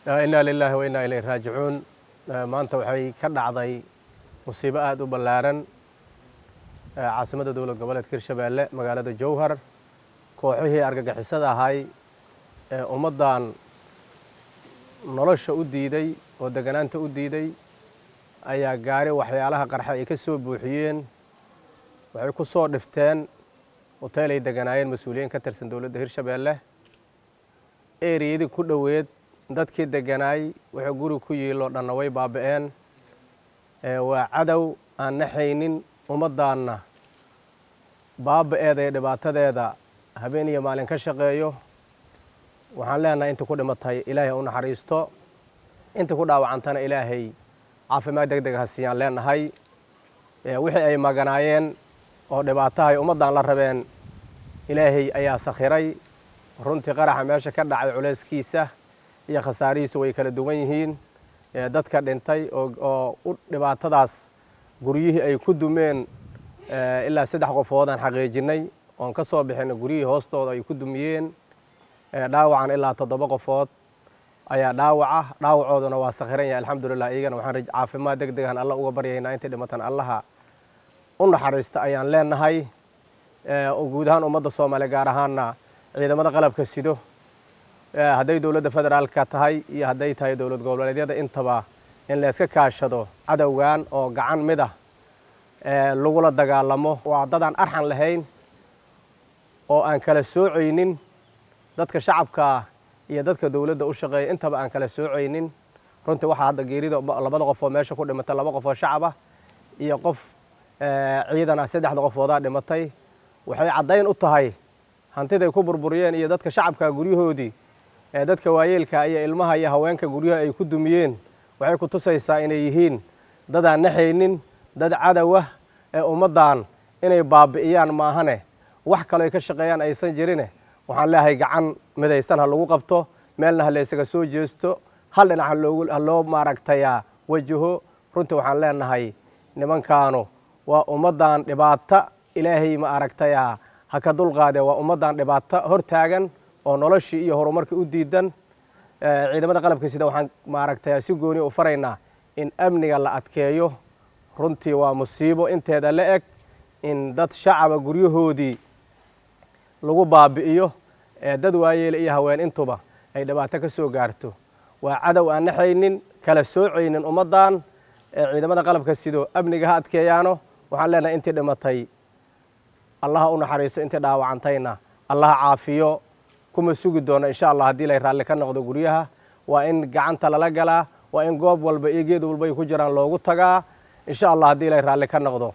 إنا لله وإنا إليه راجعون. maanta waxay ka dhacday musiibo aad u ballaaran caasimada dowlad goboleedka Hirshabeelle magaalada Jowhar. kooxihii argagixisada ahay ummadan nolosha u diiday oo deganaanta u diiday ayaa gaari waxyaalaha qarxa ay ka soo buuxiyeen. waxay ku soo dhifteen hotel ay deganaayeen mas'uuliyiin ka tirsan dowladda Hirshabeelle. eeriyadii ku dhaweed dadkii deganaay waxa guri ku yiilo dhanna way baaba'een. waa cadow aan naxaynin ummadana baaba'eeda ee dhibaatadeeda habeen iyo maalin ka shaqeeyo. waxaan leenahay inta ku dhimatay ilaahay u naxariisto, inta ku dhaawacantana ilaahay caafimaad degdeg ha siiyaan leenahay. wixii ay maganaayeen oo dhibaatahay ummadan la rabeen ilaahay ayaa sakhiray. runtii qaraxa meesha ka dhacay culeyskiisa iyo khasaarihiisu way kala duwan yihiin. dadka dhintay oo dhibaatadaas guryihii ay ku dumeen ilaa 3 qofood aan xaqiijinay oon ka soo bixinay guryihii hoostooda ay ku dumiyeen. dhaawacan ilaa 7 qofood ayaa dhaawacooduna waa sakhiran yahay alxamdulilah. iyagana waxaan caafimaad degdeg ah alla uga baryaynaa intii dhimatan allaha u naxariista ayaan leenahay. guud ahaan ummadda Soomaaliya gaar ahaanna ciidamada qalabka sido hadday dowladda federaalka tahay iyo hadday tahay dowlad goboleedyada intaba in la iska kaashado cadowgan oo gacan mid ah lagula dagaalamo. waa dad aan arxan lahayn oo aan kala soocaynin dadka shacabka iyo dadka dowladda u shaqeeya intaba aan kala soocaynin. runtii waxaa hadda geerida 2 qof oo meesha ku dhimatay 2 qof oo shacab ah iyo qof ciidan ah 3 qofoodaa dhimatay. waxay caddayn u tahay hantiday ku burburiyeen iyo dadka shacabka guryahoodii dadka waayeelka iyo ilmaha iyo haweenka guryaha ay ku dumiyeen waxay ku tusaysaa inay yihiin dad aan naxaynin, dad cadow ah ummadan inay baabi'iyaan maahane wax kale ka shaqeeyaan aysan jirin. waxaan leeyahay gacan midaysan ha lagu qabto, meelna ha la isaga soo jeesto, hal dhinac ha loo maaragtaya wajaho. runtii waxaan leenahay nimankaanu waa ummadan dhibaato ilaahay ma aragtaya ha ka dulqaade. waa ummadan dhibaato hortaagan oo noloshii iyo horumarkii u diidan. ciidamada qalabka sida waxaan maaragtay si gooni u faraynaa in amniga la adkeeyo. runtii waa musiibo inteeda la eg in dad shacaba guryahoodii lagu baabi'iyo, dad waayeel iyo haween intuba ay dhibaato ka soo gaarto. waa cadow aan naxaynin, kala soocaynin ummadan. ciidamada qalabka sido amniga ha adkeeyaano. waxaan leenahay intii dhimatay allaha u naxariiso, intii dhaawacantayna allaha caafiyo. kuma sugi doono insha Allah haddii la raalli ka noqdo guryaha. waa in gacanta lala galaa, waa in goob walba iyo geed walba ay ku jiraan loogu tagaa insha Allah haddii la raalli ka noqdo.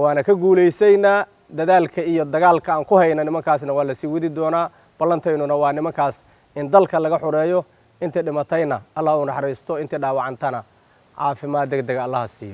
waana ka guuleysaynaa dadaalka iyo dagaalka aan ku hayna nimankaasna waa la sii wadi doonaa. ballantaynuna waa nimankaas in dalka laga xureeyo. intii dhimatayna Allah u naxariisto, intii dhaawacantana caafimaad degdeg Allah siiyo.